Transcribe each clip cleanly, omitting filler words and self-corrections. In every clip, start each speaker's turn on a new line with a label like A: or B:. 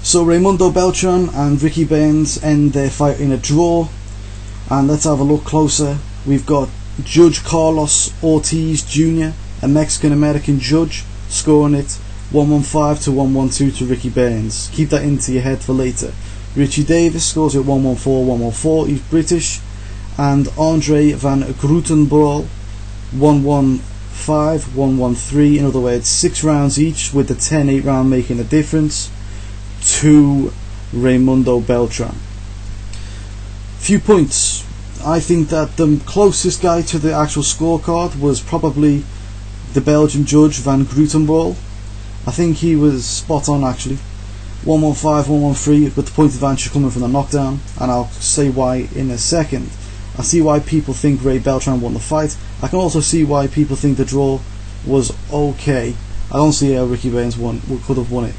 A: So Raimundo Beltran and Ricky Burns end their fight in a draw, and let's have a look closer. We've got Judge Carlos Ortiz Jr., a Mexican American judge, scoring it 115 to 112 to Ricky Burns. Keep that into your head for later. Richie Davis scores it 114-114, he's British, and Andre van Grutenbraal 115-113, in other words 6 rounds each, with the 10-8 round making a difference to Raimundo Beltran. Few points. I think that the closest guy to the actual scorecard was probably the Belgian judge Van Grutenbraal. I think he was spot on actually. 115-113, with the point advantage coming from the knockdown, and I'll say why in a second. I see why people think Ray Beltran won the fight. I can also see why people think the draw was okay. I don't see how Ricky Burns could have won it.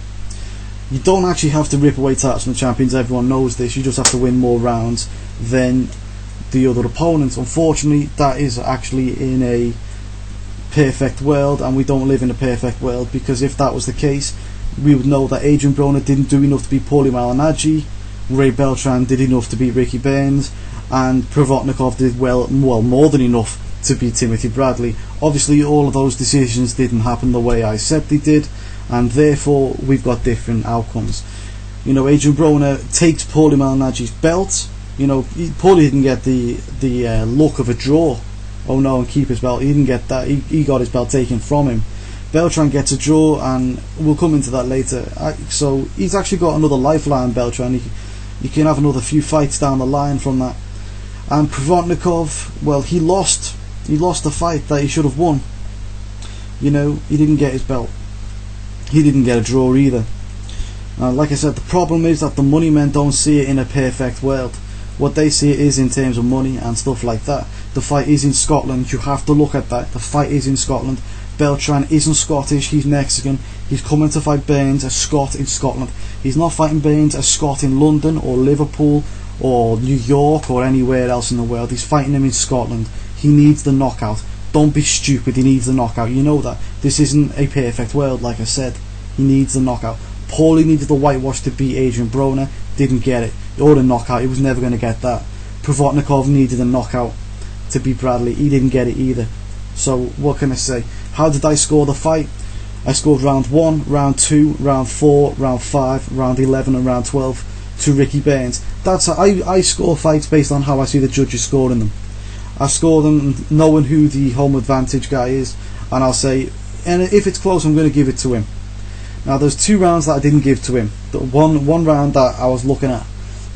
A: You don't actually have to rip away titles from the champions, everyone knows this. You just have to win more rounds than the other opponents. Unfortunately, that is actually in a perfect world, and we don't live in a perfect world, because if that was the case, we would know that Adrian Broner didn't do enough to beat Paulie Malignaggi, Ray Beltran did enough to beat Ricky Burns, and Provodnikov did well more than enough to beat Timothy Bradley. Obviously all of those decisions didn't happen the way I said they did, and therefore we've got different outcomes. You know, Adrian Broner takes Paulie Malignaggi's belt. You know, Paulie didn't get the look of a draw. Oh no, and keep his belt. He didn't get that. He got his belt taken from him. Beltran gets a draw, and we'll come into that later. So he's actually got another lifeline, Beltran. He can have another few fights down the line from that. And Provodnikov, well, he lost the fight that he should have won. You know, he didn't get his belt. He didn't get a draw either. Like I said, the problem is that the money men don't see it in a perfect world. What they see it is in terms of money and stuff like that. The fight is in Scotland. You have to look at that. The fight is in Scotland. Beltran isn't Scottish, he's Mexican. He's coming to fight Burns, a Scot in Scotland. He's not fighting Burns, a Scot in London or Liverpool or New York or anywhere else in the world. He's fighting him in Scotland. He needs the knockout. Don't be stupid, he needs the knockout. You know that. This isn't a perfect world, like I said. He needs the knockout. Paulie needed the whitewash to beat Adrian Broner, didn't get it. Or the knockout, he was never going to get that. Provodnikov needed a knockout to beat Bradley, he didn't get it either. So what can I say? How did I score the fight? I scored round 1, round 2, round 4, round 5, round 11 and round 12 to Ricky Burns. That's how I score fights, based on how I see the judges scoring them. I score them knowing who the home advantage guy is, and I'll say, and if it's close, I'm going to give it to him. Now there's 2 rounds that I didn't give to him. The one round that I was looking at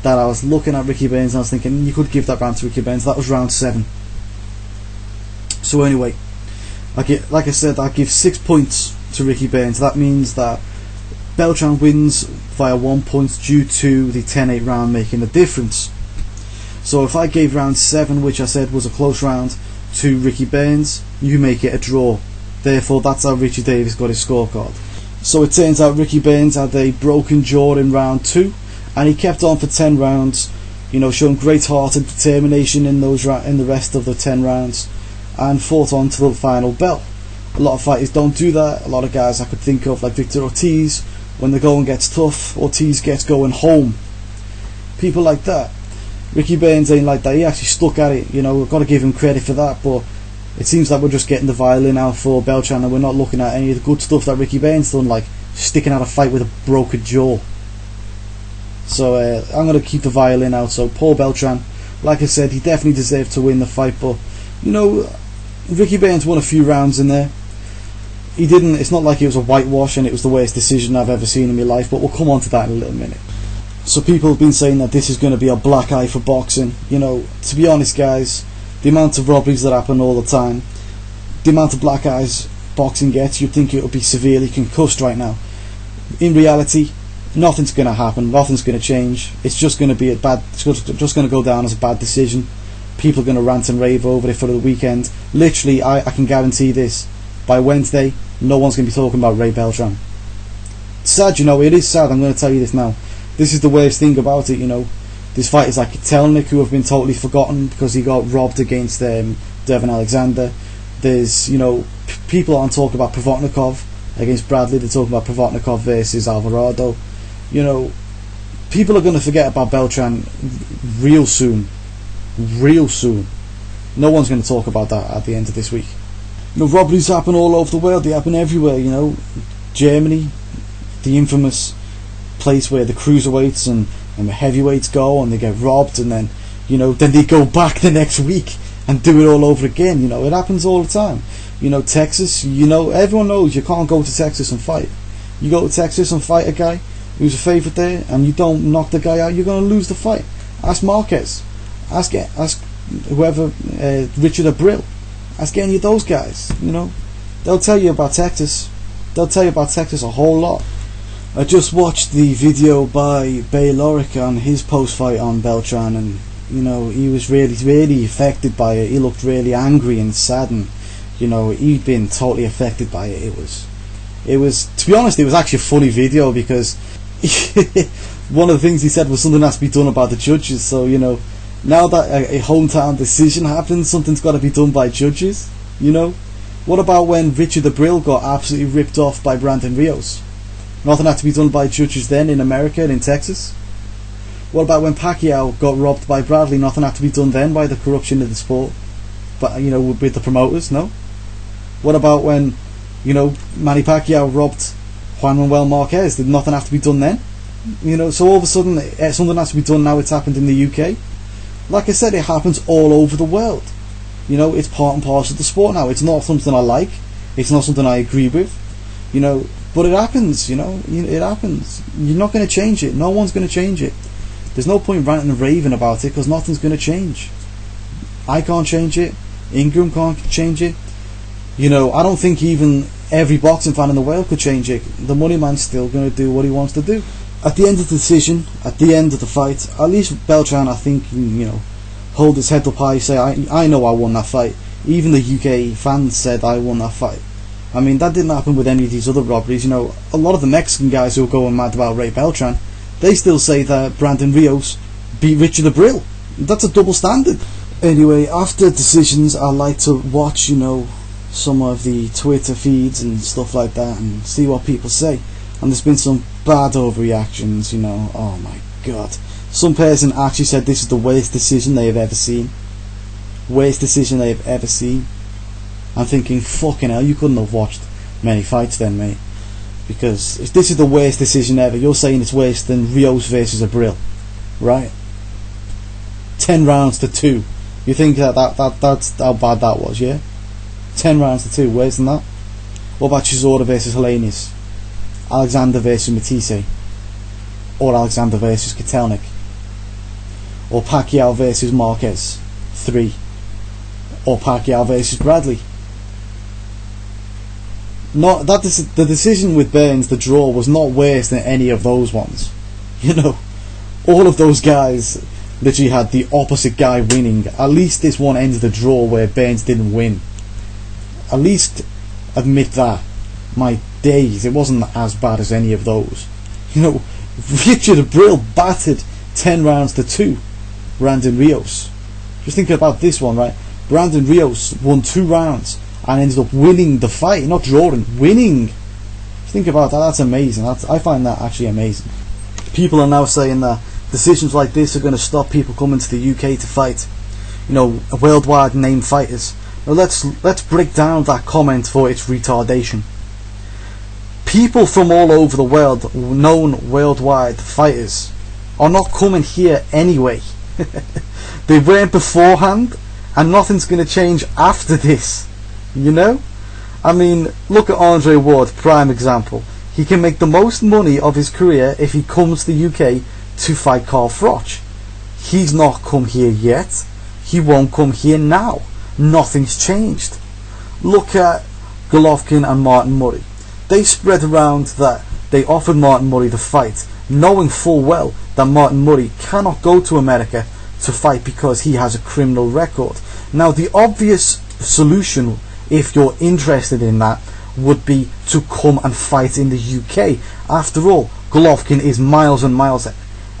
A: Ricky Burns, and I was thinking you could give that round to Ricky Burns. That was round 7. So anyway, like I said, I give 6 points to Ricky Burns. That means that Beltran wins via 1 point due to the 10-8 round making a difference. So if I gave round 7, which I said was a close round, to Ricky Burns, you make it a draw. Therefore that's how Richie Davis got his scorecard. So it turns out Ricky Burns had a broken jaw in round 2, and he kept on for 10 rounds, you know, showing great heart and determination in the rest of the 10 rounds, and fought on to the final bell. A lot of fighters don't do that. A lot of guys I could think of, like Victor Ortiz, when the going gets tough, Ortiz gets going home. People like that. Ricky Burns ain't like that. He actually stuck at it. You know, we've got to give him credit for that, but it seems like we're just getting the violin out for Beltran, and we're not looking at any of the good stuff that Ricky Burns done, like sticking out a fight with a broken jaw. So I'm going to keep the violin out. So Paul Beltran, like I said, he definitely deserved to win the fight, but you know, Ricky Burns won a few rounds in there. He didn't. It's not like it was a whitewash and it was the worst decision I've ever seen in my life, but we'll come on to that in a little minute. So people have been saying that this is going to be a black eye for boxing. You know, to be honest guys, the amount of robberies that happen all the time, the amount of black eyes boxing gets, you'd think it would be severely concussed right now. In reality, nothing's going to happen, nothing's going to change. It's just going to be it's just going to go down as a bad decision. People are going to rant and rave over it for the weekend. Literally, I can guarantee this, by Wednesday no one's going to be talking about Ray Beltran. It's sad, you know, it is sad. I'm going to tell you this now. This is the worst thing about it, you know. There's fighters like Telnik who have been totally forgotten because he got robbed against Devon Alexander. There's, you know, people aren't talking about Provodnikov against Bradley. They're talking about Provodnikov versus Alvarado. You know, people are going to forget about Beltran real soon. Real soon. No one's going to talk about that at the end of this week. You know, robberies happen all over the world. They happen everywhere. You know, Germany, the infamous place where the cruiserweights and the heavyweights go, and they get robbed, and then, you know, then they go back the next week and do it all over again. You know, it happens all the time. You know, Texas, you know, everyone knows you can't go to Texas and fight. You go to Texas and fight a guy who's a favourite there, and you don't knock the guy out, you're going to lose the fight. Ask Marquez. Ask whoever, Richard Abril. Ask any of those guys. You know, they'll tell you about Texas. They'll tell you about Texas a whole lot. I just watched the video by Beltran on his post-fight on Beltran, and you know, he was really affected by it. He looked really angry and saddened. You know, he'd been totally affected by it. It was, to be honest, it was actually a funny video, because one of the things he said was something has to be done about the judges. So, you know, now that a hometown decision happens, something's got to be done by judges. You know, what about when Richard Abril got absolutely ripped off by Brandon Rios? Nothing had to be done by judges then in America and in Texas. What about when Pacquiao got robbed by Bradley? Nothing had to be done then by the corruption of the sport, but you know, with the promoters. No. What about when, you know, Manny Pacquiao robbed Juan Manuel Marquez? Did nothing have to be done then? You know, so all of a sudden something has to be done now. It's happened in the UK. Like I said, it happens all over the world. You know, it's part and parcel of the sport now. It's not something I like. It's not something I agree with. You know, but it happens. You know, it happens. You're not going to change it. No one's going to change it. There's no point ranting and raving about it, because nothing's going to change. I can't change it. Ingram can't change it. You know, I don't think even every boxing fan in the world could change it. The money man's still going to do what he wants to do. At the end of the decision, at the end of the fight, at least Beltran, I think, you know, hold his head up high, say, I know I won that fight. Even the UK fans said I won that fight. I mean, that didn't happen with any of these other robberies. You know, a lot of the Mexican guys who are going mad about Ray Beltran, they still say that Brandon Rios beat Richard Abril. That's a double standard. Anyway, after decisions, I like to watch, you know, some of the Twitter feeds and stuff like that, and see what people say. And there's been some bad overreactions, you know. Oh my god. Some person actually said this is the worst decision they have ever seen. Worst decision they have ever seen. I'm thinking, fucking hell, you couldn't have watched many fights then, mate. Because if this is the worst decision ever, you're saying it's worse than Rios versus Abril, right? 10 rounds to 2. You think that's how bad that was, yeah? 10 rounds to 2, worse than that? What about Chisora versus Helenius? Alexander versus Matisse? Or Alexander versus Kotelnik? Or Pacquiao versus Marquez? 3. Or Pacquiao versus Bradley? Not that the decision with Burns, the draw, was not worse than any of those ones. You know, all of those guys literally had the opposite guy winning. At least this one ended the draw where Burns didn't win. At least admit that. My days, it wasn't as bad as any of those. You know, Richard Abril battered 10 rounds to 2 Brandon Rios. Just thinking about this one, right? Brandon Rios won 2 rounds and ended up winning the fight, not drawing, winning. Just think about that. That's amazing. I find that actually amazing. People are now saying that decisions like this are going to stop people coming to the UK to fight, you know, worldwide named fighters. Now let's break down that comment for its retardation. People from all over the world, known worldwide fighters, are not coming here anyway. They weren't beforehand, and nothing's going to change after this. You know? I mean, look at Andre Ward, prime example. He can make the most money of his career if he comes to the UK to fight Carl Froch. He's not come here yet. He won't come here now. Nothing's changed. Look at Golovkin and Martin Murray. They spread around that they offered Martin Murray the fight, knowing full well that Martin Murray cannot go to America to fight because he has a criminal record. Now, the obvious solution, if you're interested in that, would be to come and fight in the UK. After all, Golovkin is miles and miles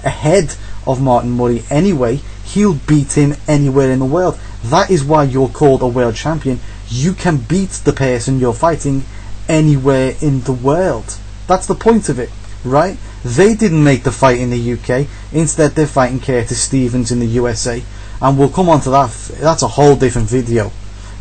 A: ahead of Martin Murray anyway. He'll beat him anywhere in the world. That is why you're called a world champion. You can beat the person you're fighting anywhere in the world. That's the point of it, right? They didn't make the fight in the UK. Instead, they're fighting Curtis Stevens in the USA. And we'll come on to that. That's a whole different video.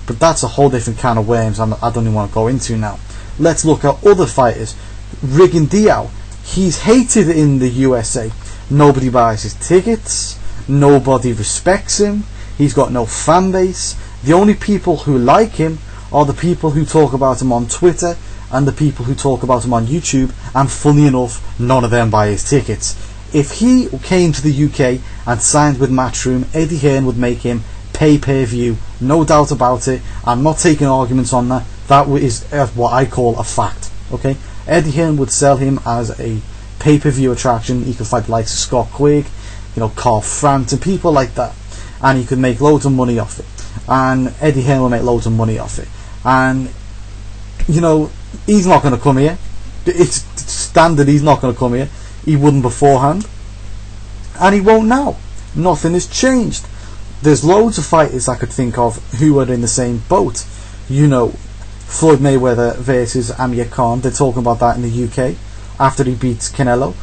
A: But that's a whole different can of worms I don't even want to go into now. Let's look at other fighters. Rigan Diao. He's hated in the USA. Nobody buys his tickets. Nobody respects him. He's got no fan base. The only people who like him are the people who talk about him on Twitter and the people who talk about him on YouTube, and funny enough, none of them buy his tickets. If he came to the UK and signed with Matchroom, Eddie Hearn would make him pay-per-view, no doubt about it. I'm not taking arguments on that. That is what I call a fact. Okay, Eddie Hearn would sell him as a pay-per-view attraction. He could fight the likes of Scott Quigg, Carl Frampton, people like that, and he could make loads of money off it. And Eddie Hearn will make loads of money off it. And he's not going to come here. It's standard. He's not going to come here. He wouldn't beforehand, and he won't now. Nothing has changed. There's loads of fighters I could think of who are in the same boat. Floyd Mayweather versus Amir Khan. They're talking about that in the UK after he beats Canelo.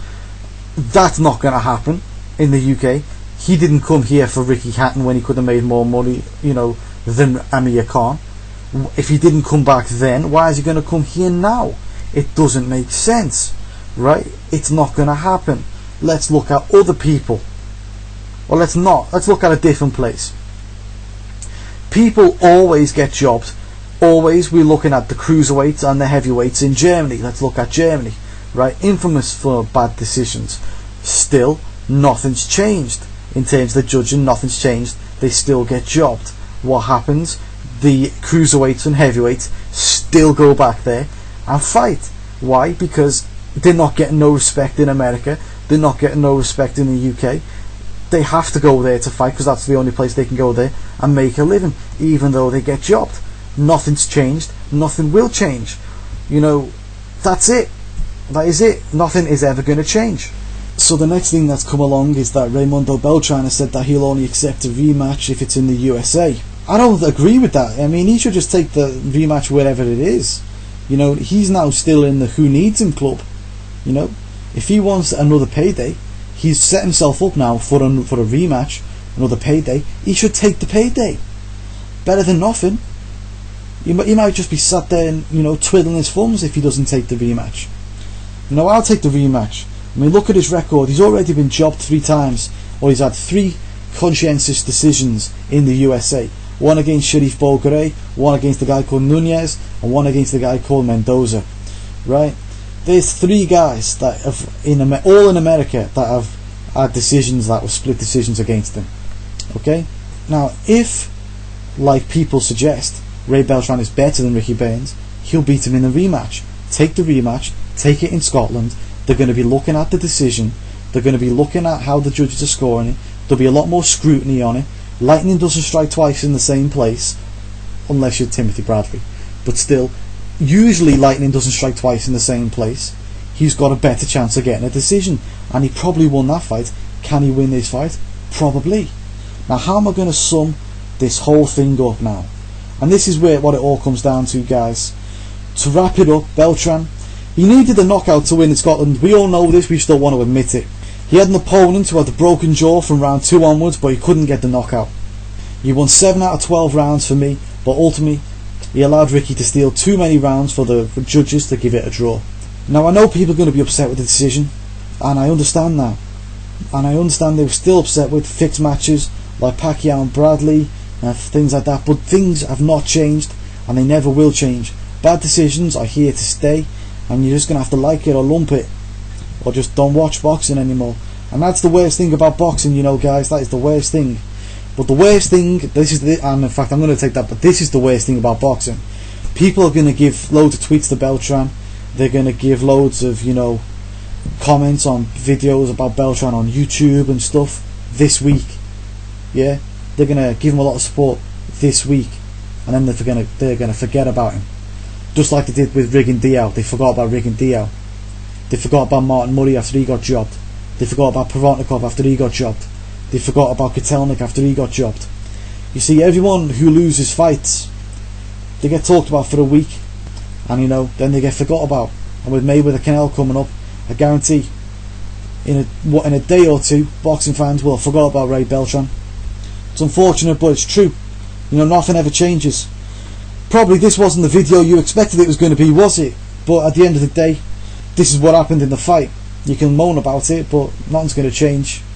A: That's not going to happen in the UK. He didn't come here for Ricky Hatton when he could have made more money, than Amir Khan. If he didn't come back then, why is he going to come here now? It doesn't make sense, right? It's not going to happen. Let's look at other people. Well, let's not. Let's look at a different place. People always get jobbed. Always. We're looking at the cruiserweights and the heavyweights in Germany. Let's look at Germany, right? Infamous for bad decisions. Still, nothing's changed. In terms of the judging, nothing's changed. They still get jobbed. What happens? The cruiserweights and heavyweights still go back there and fight. Why? Because they're not getting no respect in America. They're not getting no respect in the UK. They have to go there to fight because that's the only place they can go there and make a living, even though they get jobbed. Nothing's changed. Nothing will change. That's it. That is it. Nothing is ever going to change. So the next thing that's come along is that Raimundo Beltran has said that he'll only accept a rematch if it's in the USA. I don't agree with that. I mean, he should just take the rematch wherever it is. He's now still in the who needs him club. If he wants another payday, he's set himself up now for a rematch, another payday. He should take the payday. Better than nothing. He might just be sat there and twiddling his thumbs if he doesn't take the rematch. I'll take the rematch. I mean, look at his record. He's already been jobbed 3 times, or he's had 3 conscientious decisions in the USA. One against Sharif Bogaray, one against the guy called Nunez, and one against the guy called Mendoza. Right? There's 3 guys that have all in America that have had decisions that were split decisions against him. Okay? Now, if, like people suggest, Ray Beltran is better than Ricky Burns, he'll beat him in a rematch. Take the rematch, take it in Scotland. They're going to be looking at the decision. They're going to be looking at how the judges are scoring it. There'll be a lot more scrutiny on it. Lightning doesn't strike twice in the same place, unless you're Timothy Bradley. But still, usually lightning doesn't strike twice in the same place. He's got a better chance of getting a decision, and he probably won that fight. Can he win this fight? Probably. Now, how am I going to sum this whole thing up now? And this is what it all comes down to, guys. To wrap it up, Beltran, he needed a knockout to win in Scotland. We all know this, we still want to admit it. He had an opponent who had a broken jaw from round 2 onwards, but he couldn't get the knockout. He won 7 out of 12 rounds for me, but ultimately he allowed Ricky to steal too many rounds for the judges to give it a draw. Now, I know people are going to be upset with the decision, and I understand that. And I understand they were still upset with fixed matches like Pacquiao and Bradley and things like that, but things have not changed, and they never will change. Bad decisions are here to stay, and you're just going to have to like it or lump it, or just don't watch boxing anymore. And that's the worst thing about boxing, guys. That is the worst thing. But the worst thing, and in fact I'm going to take that, but this is the worst thing about boxing. People are going to give loads of tweets to Beltran. They're going to give loads of, comments on videos about Beltran on YouTube and stuff this week. Yeah, they're going to give him a lot of support this week, and then they're going to forget about him. Just like they did with Rigan Diao. They forgot about Rigan Diao. They forgot about Martin Murray after he got jobbed. They forgot about Provodnikov after he got jobbed. They forgot about Kotelnik after he got jobbed. You see, everyone who loses fights, they get talked about for a week, and then they get forgot about. And with Mayweather Canelo coming up, I guarantee in a day or two, boxing fans will have forgot about Ray Beltran. It's unfortunate, but it's true. You know, nothing ever changes. Probably this wasn't the video you expected it was going to be, was it? But at the end of the day, this is what happened in the fight. You can moan about it, but nothing's going to change.